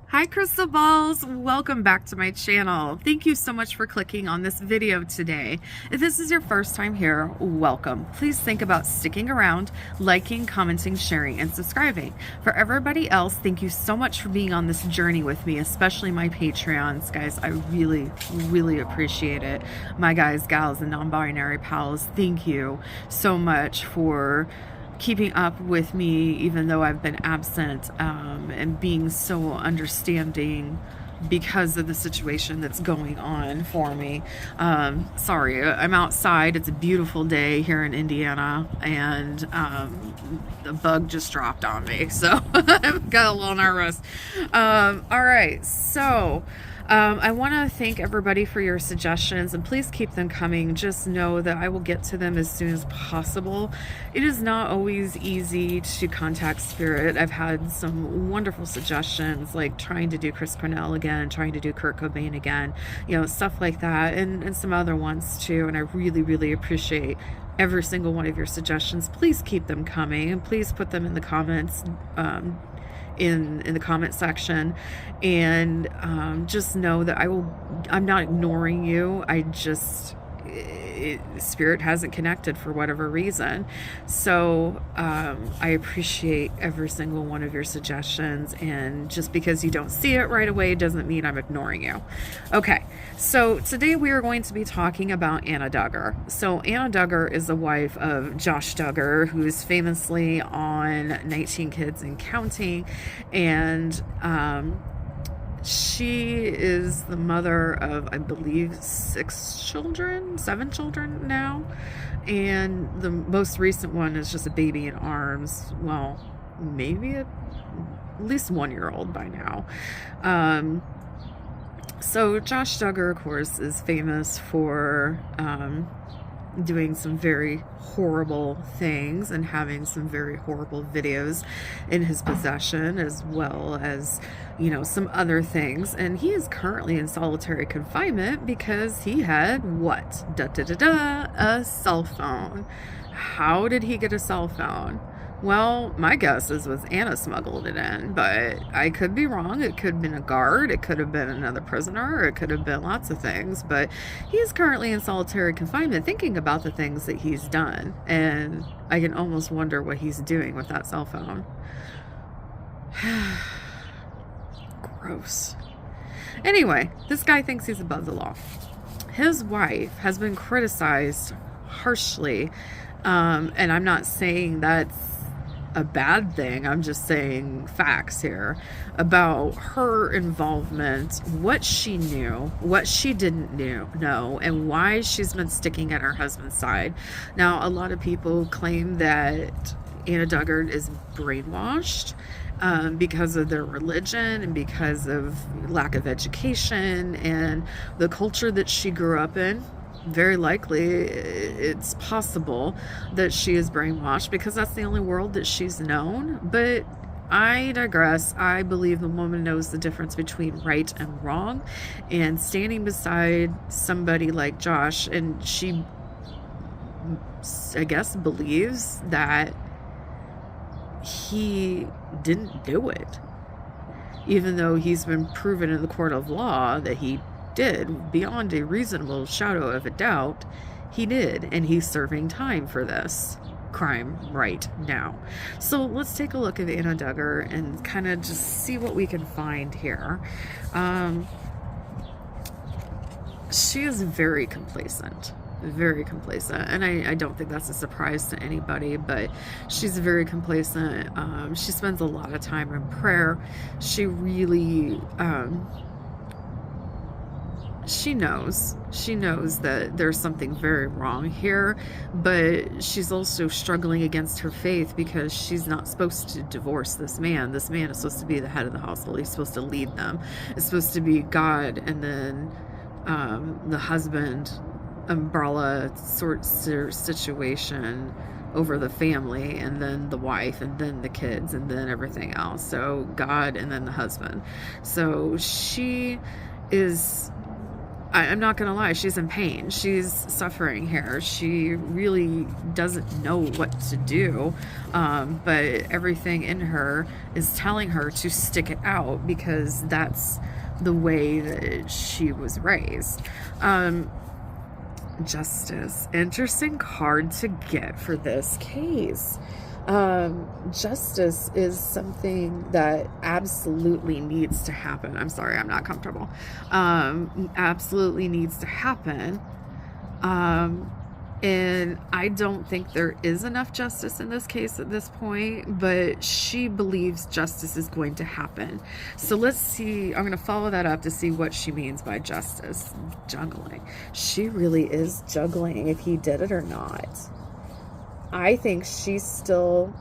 Hi crystal balls, welcome back to my channel. Thank you so much for clicking on this video today. If this is your first time here, welcome. Please think about sticking around, liking, commenting, sharing, and subscribing. For everybody else, thank you so much for being on this journey with me, especially my Patreons. Guys, I really appreciate it. My guys, gals, and non-binary pals, thank you so much for keeping up with me even though I've been absent, and being so understanding because of the situation that's going on for me. Sorry, I'm outside. It's a beautiful day here in Indiana, and the bug just dropped on me, so I got a little nervous. All right, so I want to thank everybody for your suggestions, and please keep them coming. Just know that I will get to them as soon as possible. It is not always easy to contact Spirit. I've had some wonderful suggestions, like trying to do Chris Cornell again, trying to do Kurt Cobain again, you know, stuff like that, and some other ones too. And I really appreciate every single one of your suggestions. Please keep them coming, and please put them in the comments, in the comment section, and just know that I'm not ignoring you. Spirit hasn't connected for whatever reason. So I appreciate every single one of your suggestions, and just because you don't see it right away doesn't mean I'm ignoring you. Okay, so today we are going to be talking about Anna Duggar. So Anna Duggar is the wife of Josh Duggar, who is famously on 19 Kids and Counting, and she is the mother of, I believe, 7 children now, and the most recent one is just a baby in arms. Well, maybe at least 1-year-old by now. So Josh Duggar, of course, is famous for doing some very horrible things and having some very horrible videos in his possession, as well as, you know, some other things. And he is currently in solitary confinement because he had what? A cell phone. How did he get a cell phone? Well, my guess was Anna smuggled it in, but I could be wrong. It could have been a guard, it could have been another prisoner, or it could have been lots of things. But he's currently in solitary confinement, thinking about the things that he's done, and I can almost wonder what he's doing with that cell phone. Gross. Anyway, this guy thinks he's above the law. His wife has been criticized harshly, and I'm not saying that's a bad thing. I'm just saying facts here about her involvement, what she knew, what she didn't know, and why she's been sticking at her husband's side. Now, a lot of people claim that Anna Duggar is brainwashed because of their religion and because of lack of education and the culture that she grew up in. Very likely it's possible that she is brainwashed because that's the only world that she's known. But I digress. I believe the woman knows the difference between right and wrong, and standing beside somebody like Josh, and she, I guess, believes that he didn't do it, even though he's been proven in the court of law that he did. Beyond a reasonable shadow of a doubt, he did, and he's serving time for this crime right now. So let's take a look at Anna Duggar and kind of just see what we can find here. She is very complacent, and I don't think that's a surprise to anybody, but she's very complacent. She spends a lot of time in prayer. She really she knows that there's something very wrong here, but she's also struggling against her faith because she's not supposed to divorce this man. This man is supposed to be the head of the household. He's supposed to lead them. It's supposed to be God, and then the husband umbrella sort of situation over the family, and then the wife, and then the kids, and then everything else. So God, and then the husband. So she is I'm not gonna lie, she's in pain. She's suffering here. She really doesn't know what to do, but everything in her is telling her to stick it out because that's the way that she was raised. Justice. Interesting card to get for this case. Justice is something that absolutely needs to happen. I'm sorry, I'm not comfortable. Absolutely needs to happen. And I don't think there is enough justice in this case at this point, but she believes justice is going to happen. So let's see. I'm going to follow that up to see what she means by justice. Juggling. She really is juggling if he did it or not. I think she's still,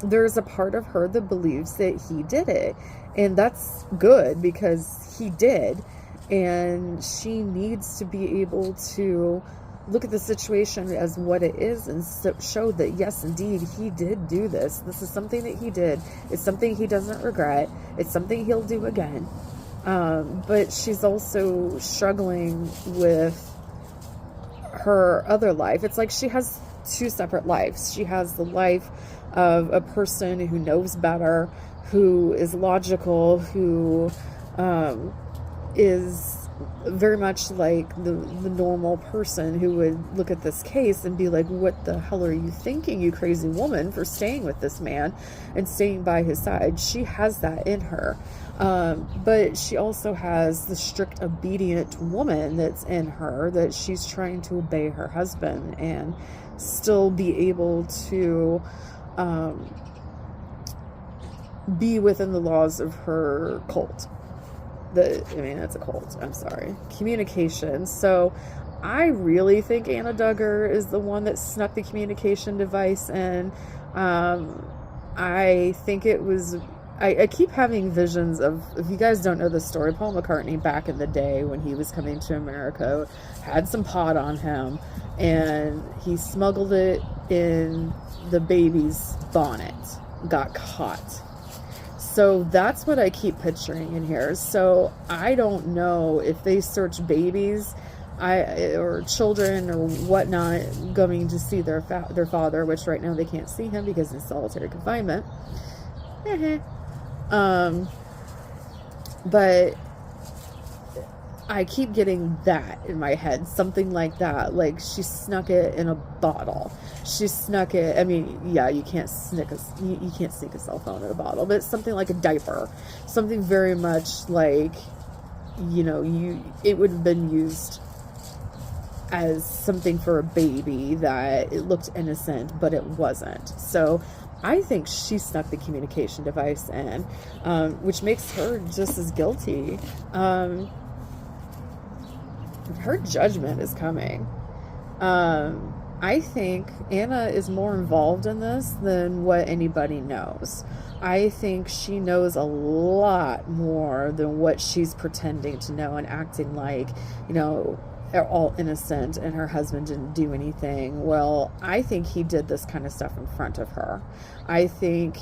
there's a part of her that believes that he did it. And that's good because he did. And she needs to be able to look at the situation as what it is and show that, yes, indeed, he did do this. This is something that he did. It's something he doesn't regret. It's something he'll do again. But she's also struggling with her other life. It's like she has two separate lives. She has the life of a person who knows better, who is logical, who is very much like the normal person who would look at this case and be like, what the hell are you thinking, you crazy woman, for staying with this man and staying by his side? She has that in her. But she also has the strict, obedient woman that's in her, that she's trying to obey her husband and still be able to be within the laws of her cult. It's a cult. I'm sorry. Communication. So I really think Anna Duggar is the one that snuck the communication device in. I think it was, I keep having visions of, if you guys don't know the story, Paul McCartney back in the day when he was coming to America had some pot on him and he smuggled it in the baby's bonnet, got caught. So that's what I keep picturing in here. So I don't know if they search babies or children or whatnot going to see their father, which right now they can't see him because he's solitary confinement. But I keep getting that in my head, something like that. Like she snuck it in a bottle. She snuck it. I mean, yeah, you can't sneak a cell phone in a bottle, but it's something like a diaper, something very much like, it would have been used as something for a baby that it looked innocent, but it wasn't. So I think she snuck the communication device in, which makes her just as guilty. Her judgment is coming. I think Anna is more involved in this than what anybody knows. I think she knows a lot more than what she's pretending to know and acting like, they're all innocent and her husband didn't do anything. Well, I think he did this kind of stuff in front of her. I think,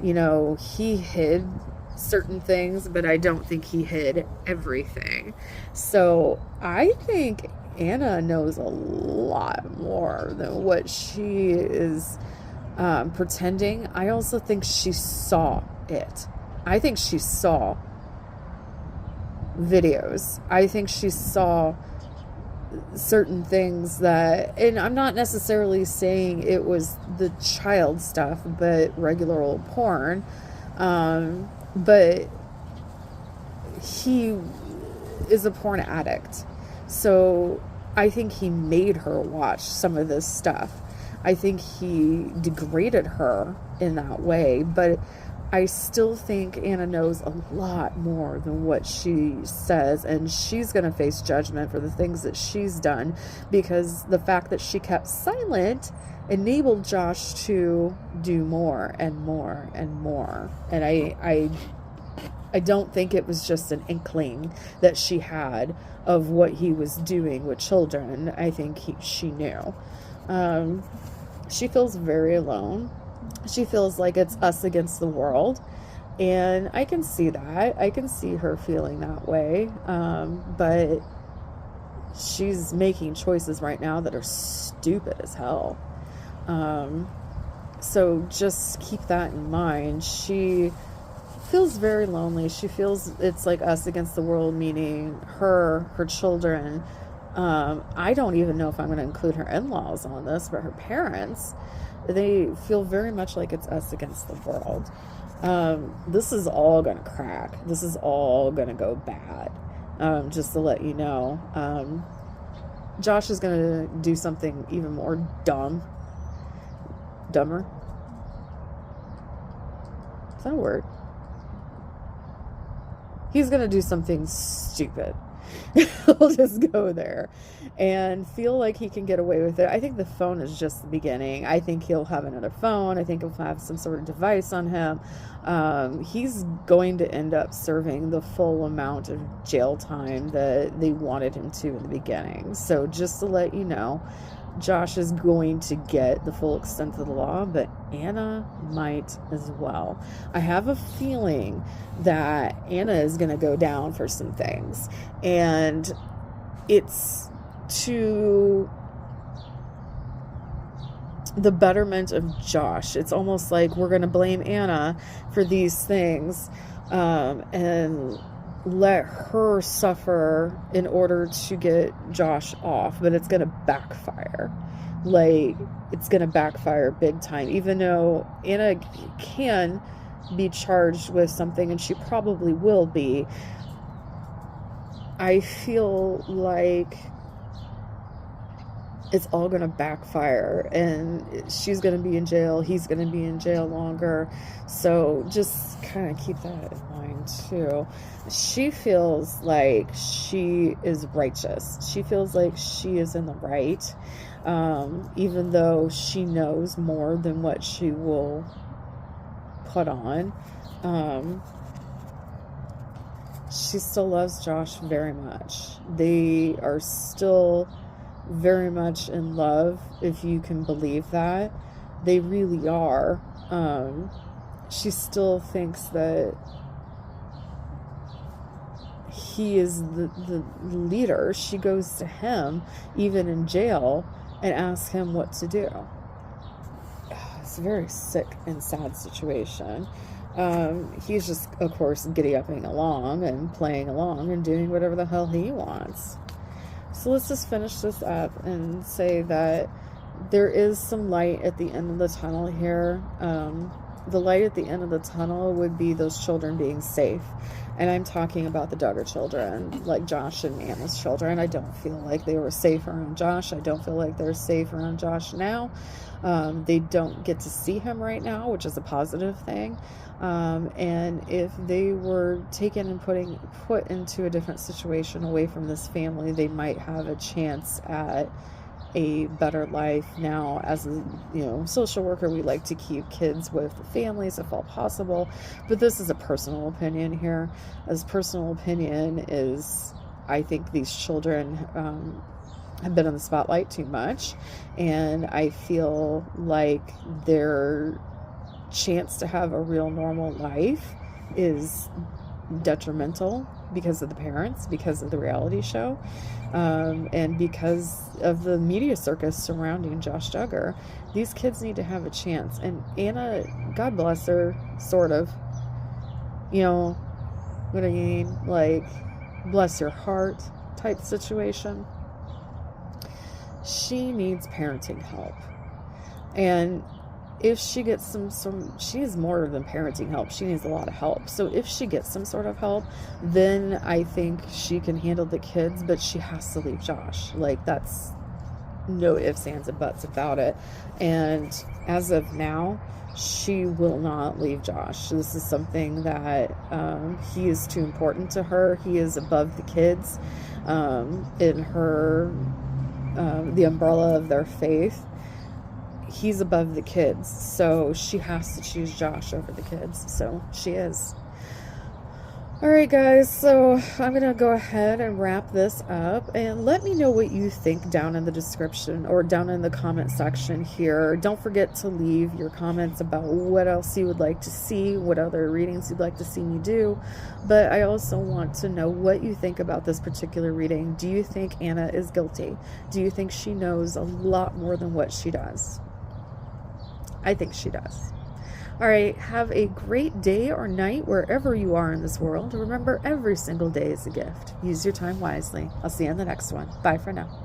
he hid certain things, but I don't think he hid everything. So I think Anna knows a lot more than what she is pretending. I also think she saw it. I think she saw videos. I think she saw certain things that, and I'm not necessarily saying it was the child stuff, but regular old porn. But he is a porn addict. So I think he made her watch some of this stuff. I think he degraded her in that way, but I still think Anna knows a lot more than what she says, and she's going to face judgment for the things that she's done, because the fact that she kept silent enabled Josh to do more and more and more. And I don't think it was just an inkling that she had of what he was doing with children. I think she knew. She feels very alone. She feels like it's us against the world. And I can see that. I can see her feeling that way. But she's making choices right now that are stupid as hell. So just keep that in mind. She feels very lonely. She feels it's like us against the world, meaning her children. I don't even know if I'm going to include her in-laws on this, but her parents, they feel very much like it's us against the world. This is all going to crack. This is all going to go bad. Just to let you know. Josh is going to do something even more dumber. Is that a word? He's going to do something stupid. He'll just go there and feel like he can get away with it. I think the phone is just the beginning. I think he'll have another phone. I think he'll have some sort of device on him. He's going to end up serving the full amount of jail time that they wanted him to in the beginning. So just to let you know, Josh is going to get the full extent of the law, but Anna might as well. I have a feeling that Anna is going to go down for some things, and it's to the betterment of Josh. It's almost like we're going to blame Anna for these things, and let her suffer in order to get Josh off, but it's going to backfire. Like, it's going to backfire big time, even though Anna can be charged with something, and she probably will be. I feel like it's all going to backfire, and she's going to be in jail. He's going to be in jail longer. So just kind of keep that in mind too. She feels like she is righteous. She feels like she is in the right, even though she knows more than what she will put on. She still loves Josh very much. They are still very much in love, if you can believe that. They really are. She still thinks that he is the leader. She goes to him, even in jail, and asks him what to do. It's a very sick and sad situation. He's just, of course, giddy-upping along and playing along and doing whatever the hell he wants. So let's just finish this up and say that there is some light at the end of the tunnel here. The light at the end of the tunnel would be those children being safe. And I'm talking about the Duggar children, like Josh and Anna's children. I don't feel like they were safe around Josh. I don't feel like they're safe around Josh now. They don't get to see him right now, which is a positive thing. And if they were taken and put into a different situation away from this family, they might have a chance at a better life. Now, as a social worker, we like to keep kids with the families if all possible, but this is a personal opinion here. As personal opinion is, I think these children have been in the spotlight too much, and I feel like their chance to have a real normal life is detrimental because of the parents, because of the reality show, and because of the media circus surrounding Josh Duggar. These kids need to have a chance. And Anna, God bless her, sort of, what I mean, like, bless your heart type situation. She needs parenting help. And if she gets some, she needs more than parenting help. She needs a lot of help. So if she gets some sort of help, then I think she can handle the kids, but she has to leave Josh. Like, that's no ifs, ands, and buts about it. And as of now, she will not leave Josh. This is something that he is too important to her. He is above the kids in her, the umbrella of their faith. He's above the kids, so she has to choose Josh over the kids. So she is. All right, guys, so I'm going to go ahead and wrap this up, and let me know what you think down in the description or down in the comment section here. Don't forget to leave your comments about what else you would like to see, what other readings you'd like to see me do. But I also want to know what you think about this particular reading. Do you think Anna is guilty? Do you think she knows a lot more than what she does? I think she does. All right, have a great day or night wherever you are in this world. Remember, every single day is a gift. Use your time wisely. I'll see you in the next one. Bye for now.